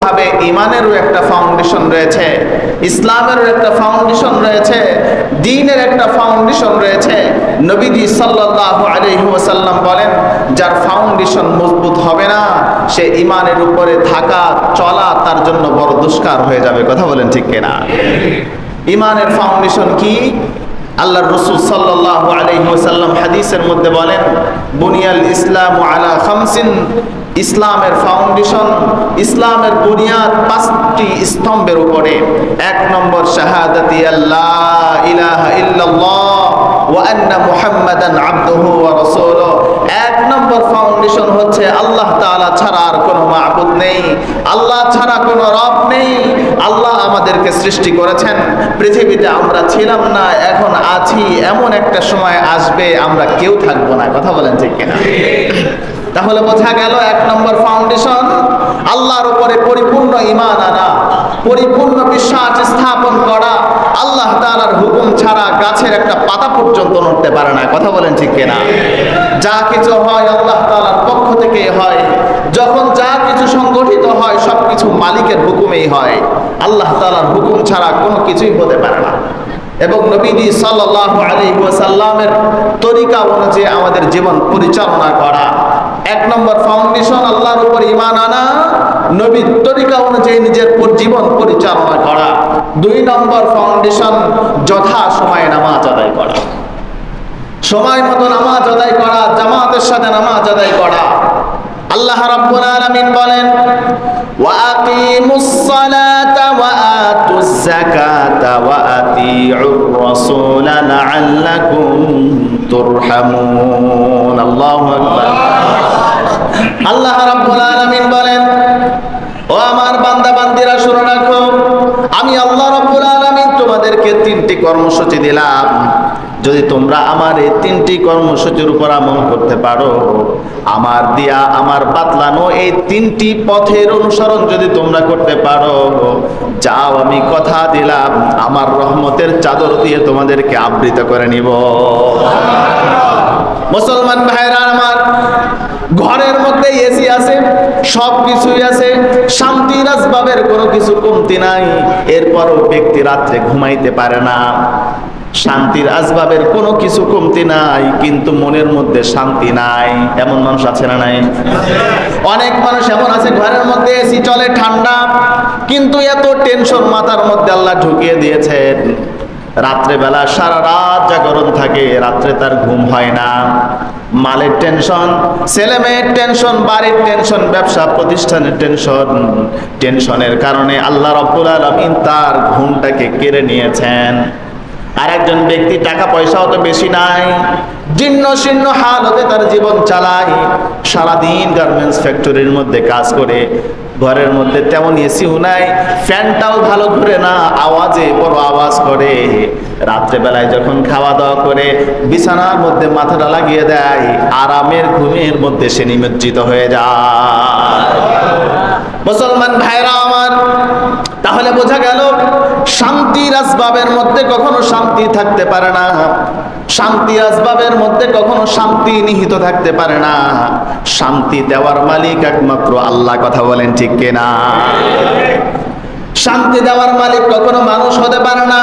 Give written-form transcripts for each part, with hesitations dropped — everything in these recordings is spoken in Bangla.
ভাবে ঈমানেরও একটা ফাউন্ডেশন রয়েছে, ইসলামেরও একটা ফাউন্ডেশন রয়েছে, দ্বীনের একটা ফাউন্ডেশন রয়েছে। নবীজি সাল্লাল্লাহু আলাইহি ওয়াসাল্লাম বলেন, যার ফাউন্ডেশন মজবুত হবে না, সে ঈমানের উপরে থাকা চলা তার জন্য বড় দুষ্কার হয়ে যাবে। কথা বলেন ঠিক কিনা? ঈমানের ফাউন্ডেশন কি? আল্লাহর রাসূল সাল্লাল্লাহু আলাইহি ওয়াসাল্লাম হাদিসের মধ্যে বলেন, বুনিয়াল ইসলামু আলা খামসিন, ইসলামের ফাউন্ডেশন, ইসলামের বুনিয়াদ 5টি স্তম্ভের উপরে। 1 নম্বর শাহাদাতি আল্লাহ ইলাহা ইল্লাল্লাহ ওয়া আন্না মুহাম্মাদান আবদুহু ওয়া রাসূলুহু। 1 নম্বর ফাউন্ডেশন হচ্ছে আল্লাহ তাআলা ছাড়া আর কোনো মাবুদ নেই, আল্লাহ ছাড়া কোনো রব নেই। আল্লাহ আমাদেরকে সৃষ্টি করেছেন, পৃথিবীতে আমরা ছিলাম না, এখন আছি, এমন একটা সময় আসবে আমরা কেউ থাকবো না। কথা বলেন ঠিক কিনা? তাহলে বোঝা গেল 1 নম্বর ফাউন্ডেশন আল্লাহর উপরে পরিপূর্ণ ঈমান আনা, পরিপূর্ণ বিশ্বাস স্থাপন করা। আল্লাহ তাআলার হুকুম ছাড়া গাছের একটা পাতা পর্যন্ত নড়তে পারে না। কথা বলেন ঠিক কিনা? যা কিছু হয় আল্লাহ তাআলার পক্ষ থেকে হয়, যখন যা কিছু সংগঠিত হয় সবকিছু মালিকের হুকুমেই হয়। আল্লাহ তাআলার হুকুম ছাড়া কোনো কিছুই হতে পারে না। এবং নবীজি সাল্লাল্লাহু আলাইহি ওয়াসাল্লামের তরিকা অনুযায়ী আমাদের জীবন পরিচালনা করা। 1 নম্বর ফাউন্ডেশন আল্লাহর উপর ঈমান আনা, নবীর তরিকা অনুযায়ী নিজের জীবন পরিচালনা করা। 2 নম্বর ফাউন্ডেশন যথা সময়ে নামাজ আদায় করা, সময় মতো নামাজ আদায় করা, জামাতের সাথে নামাজ আদায় করা। আল্লাহ রাব্বুল আলামিন বলেন, ওয়া আকিমুস সালাতা ওয়া আতুজ যাকাতা ওয়া আতিউর রাসূলা লাআল্লাকুম তুরহামুন। আল্লাহু আকবার। আল্লাহ রাব্বুল আলামিন বলেন, ও আমার বান্দা বান্দিরা শুনে রাখো, আমি আল্লাহ রাব্বুল আলামিন তোমাদেরকে 3টি কর্মসূচি দিলাম। যদি তোমরা আমার এই 3টি কর্মসূচির উপর আমল করতে পারো, আমার দিয়া আমার বাতলানো এই 3টি পথের অনুসরণ যদি তোমরা করতে পারো, যাও আমি কথা দিলাম আমার রহমতের চাদর দিয়ে তোমাদেরকে আবৃত করে নিব। মুসলমান ভাইরা আমার, ঘরের মধ্যে এসি আছে, সব কিছুই আছে, শান্তির আসবাবের কোনো কিছু কমতি নাই, এরপরও ব্যক্তি রাত্রে ঘুমাইতে পারে না। শান্তির আসবাবের কোনো কিছু কমতি নাই, কিন্তু মনের মধ্যে শান্তি নাই। এমন মানুষ আছে না নাই? অনেক মানুষ এমন আছে, ঘরের মধ্যে এসি চলে, ঠান্ডা, কিন্তু এত টেনশন মাথার মধ্যে আল্লাহ ঢুকিয়ে দিয়েছেন, রাত্রেবেলা সারা রাত জাগরণ থাকে, রাত্রে তার ঘুম হয় না। মালের টেনশন, ছেলে মেয়ের টেনশন, বাড়ির টেনশন, ব্যবসা প্রতিষ্ঠানের টেনশন। টেনশনের কারণে আল্লাহ রাব্বুল আলামিন তার ঘুমটাকে কেড়ে নিয়েছেন। আর একজন ব্যক্তি টাকা পয়সাও তো বেশি নাই, জীর্ণ শীর্ণ হালতে তার জীবন চালায়, সারাদিন গার্মেন্টস ফ্যাক্টরির মধ্যে কাজ করে, ঘরের মধ্যে তেমন এসিও নাই, ফ্যানটাও ভালো ঘুরে না, আওয়াজে বড় আওয়াজ করে। রাত্রেবেলায় যখন খাওয়া দাওয়া করে বিছানার মধ্যে মাথাটা লাগিয়ে দেয়, আরামের ঘুমের মধ্যে সে নিমজ্জিত হয়ে যায়। মুসলমান ভাইরা আমার, তাহলে বোঝা গেল শান্তির আসবাবের মধ্যে কখনো শান্তি থাকতে পারে না, শান্তির আসবাবের মধ্যে কখনো শান্তি নিহিত থাকতে পারে না। শান্তি দেওয়ার মালিক একমাত্র আল্লাহ। কথা বলেন ঠিক কিনা? শান্তি দেওয়ার মালিক কখনো মানুষ হতে পারে না,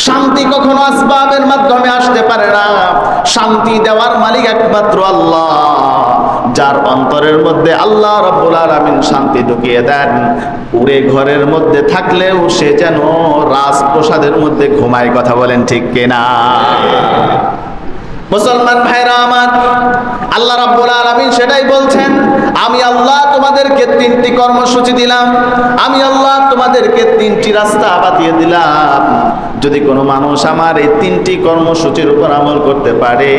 শান্তি কখনো আসবাবের মাধ্যমে আসতে পারে না। শান্তি দেওয়ার মালিক একমাত্র আল্লাহ, যার অন্তরের মধ্যে আল্লাহ রাব্বুল আলামিন শান্তি ঢুকিয়ে দেন। পুরে ঘরের মধ্যে থাকলেও সে যেন রাজপ্রাসাদের মধ্যে ঘুমায়। কথা বলেন ঠিক কিনা? মুসলমান ভাইরা আমার, আল্লাহ রাব্বুল আলামিন সেটাই বলছেন, আমি আল্লাহ তোমাদেরকে 3টি কর্মসূচি দিলাম, আমি আল্লাহ তোমাদেরকে 3টি রাস্তা বাতিয়ে দিলাম। যদি কোনো মানুষ আমার এই 3টি কর্মসূচির উপর আমল করতে পারে,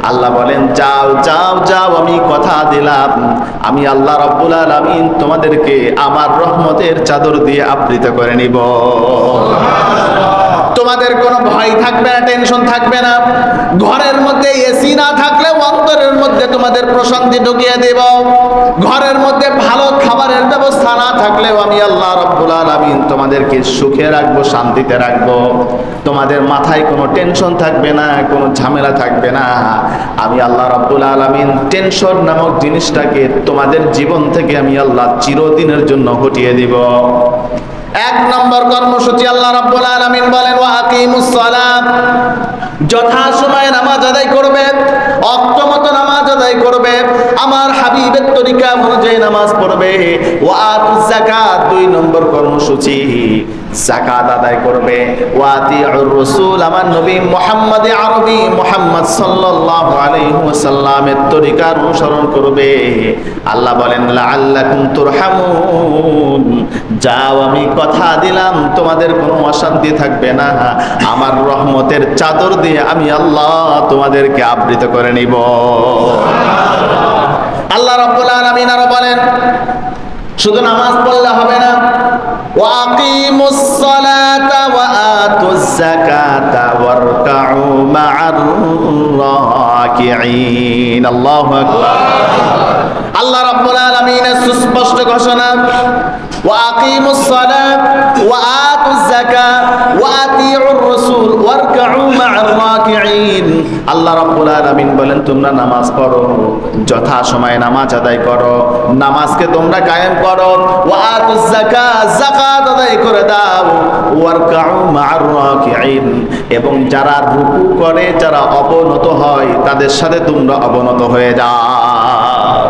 আল্লাহ বলেন যাও যাও যাও, আমি কথা দিলাম আমি আল্লাহ রাব্বুল আলামিন তোমাদেরকে আমার রহমতের চাদর দিয়ে আবৃত করে নিব। তোমাদের কোনো ভয় থাকবে না, টেনশন থাকবে না। ঘরের মধ্যে এসি না থাকলে অন্তরের মধ্যে তোমাদের প্রশান্তি ঢুকিয়ে দেব। ঘরের মধ্যে ভালো খাবারের ব্যবস্থা না থাকলেও আমি আল্লাহ রাব্বুল আলামিন তোমাদেরকে সুখে রাখবো, শান্তিতে রাখবো, তোমাদের মাথায় কোনো টেনশন থাকবে না, কোনো ঝামেলা থাকবে না। আমি আল্লাহ রাব্বুল আলামিন টেনশন নামক জিনিসটাকে তোমাদের জীবন থেকে আমি আল্লাহ চিরদিনের জন্য হটিয়ে দিব। এক নম্বর কর্মসূচি আল্লাহ রাব্বুল আলামিন বলেন ওয়া আকিমুস সালাত, যথা সময়ে নামাজ আদায় করবে, ওয়াক্ত মতো নামাজ আদায় করবে, আমার হাবিবের তরিকা অনুযায়ী নামাজ পড়বে। ওয়া আতুজ যাকাত, দুই নম্বর কর্মসূচি যাকাত আদায় করবে। ওয়া আতিউর রাসূল, আমার নবী মুহাম্মদ আরবি মুহাম্মদ সাল্লাল্লাহু আলাইহি ওয়াসাল্লামের তরিকার অনুসরণ করবে। আল্লাহ বলেন লাআল্লাকুম তুরহামুন, যাও আমি কথা দিলাম তোমাদের কোনো অশান্তি থাকবে না, আমার রহমতের চাদর দিয়ে আমি আল্লাহ তোমাদেরকে আবৃত করে নিব। আল্লাহ রাব্বুল আলামিন আরো বলেন শুধু নামাজ পড়লে হবে না, ওয়াকিমুস সালাতা ওয়া আতুজ যাকাতা ওয়ারকাউ মা'আর রাকিঈন। আল্লাহু আকবার। আল্লাহ রাব্বুল আলামিনের সুস্পষ্ট ঘোষণা ওয়াকিমুস সালাত ওয়া আতুজ যাকাত ওয়া আতিউর রাসূল ওয়ারকাউ মা'আর রাকিঈন। আল্লাহ রাব্বুল আলামিন বলেন তোমরা নামাজ পড়ো, যথা সময়ে নামাজ আদায় করো, নামাজকে তোমরা কায়েম করো। ওয়া আতুজ যাকাত, যাকাত আদায় করে দাও। ওয়ারকাউ মা'আর রাকিঈন, এবং যারা রুকু করে, যারা অবনত হয়, তাদের সাথে তোমরা অবনত হয়ে যাও।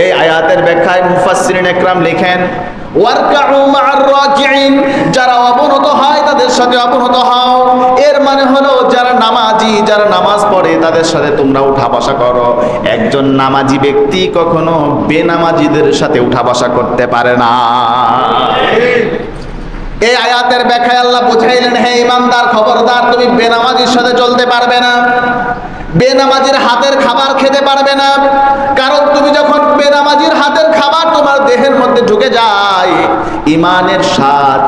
এই আয়াতের ব্যাখ্যায় মুফাসসিরিন ইকরাম লিখেন ওয়ারকাউ মা'আর রাকিঈন, যারা অবনত হয় তাদের সাথে অবনত হও। এর মানে হলো যারা নামাজি, যারা নামাজ পড়ে তাদের সাথে তোমরা উঠা বসা করো। একজন নামাজি ব্যক্তি কখনো বেনামাজিদের সাথে উঠা বসা করতে পারে না। এই আয়াতের ব্যাখ্যায় আল্লাহ বুঝাইলেন হে ইমানদার, খবরদার তুমি বেনামাজির সাথে চলতে পারবে না, বেনামাজির হাতের খাবার খেতে পারবে না। কারণ তুমি যখন বেনামাজির হাতের খাবার তোমার দেহের মধ্যে ঢুকে যায়, ইমানের স্বাদ,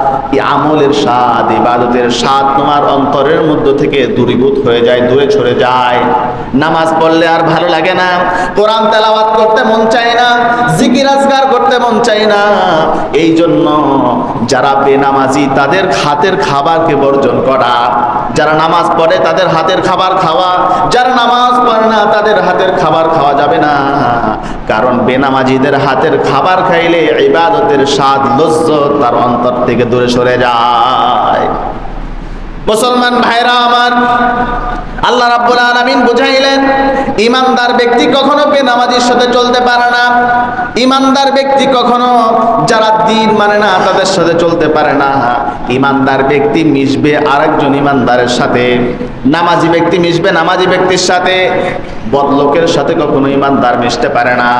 আমলের স্বাদ, ইবাদতের স্বাদ তোমার অন্তরের মধ্য থেকে দূরীভূত হয়ে যায়, দূরে সরে যায়। নামাজ পড়লে আর ভালো লাগে না, কোরআন তেলাওয়াত করতে মন চায় না, জিকির আজকার করতে মন চায় না। এই জন্য যারা বেনামাজি তাদের হাতের খাবারকে বর্জন করা, যারা নামাজ পড়ে তাদের হাতের খাবার খাওয়া, যারা নামাজ পড়ে না তাদের হাতের খাবার খাওয়া যাবে না। কারণ বেনামাজিদের হাতের খাবার খাইলে ইবাদতের স্বাদ, লজ্জত তার অন্তর থেকে দূরে সরে যায়। মুসলমান ভাইরা আমার, আল্লাহ রাব্বুল আলামিন বুঝাইলেন ইমানদার ব্যক্তি কখনো বেনামাজির সাথে চলতে পারে না। ইমানদার ব্যক্তি কখনো যারা দ্বীন মানে না তাদের সাথে চলতে পারে না। ইমানদার ব্যক্তি মিশবে আরেকজন ইমানদারের সাথে, নামাজি ব্যক্তি মিশবে নামাজি ব্যক্তির সাথে, বদলোকের সাথে কখনো ইমানদার মিশতে পারে না।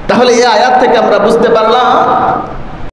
তাহলে এই আয়াত থেকে আমরা বুঝতে পারলাম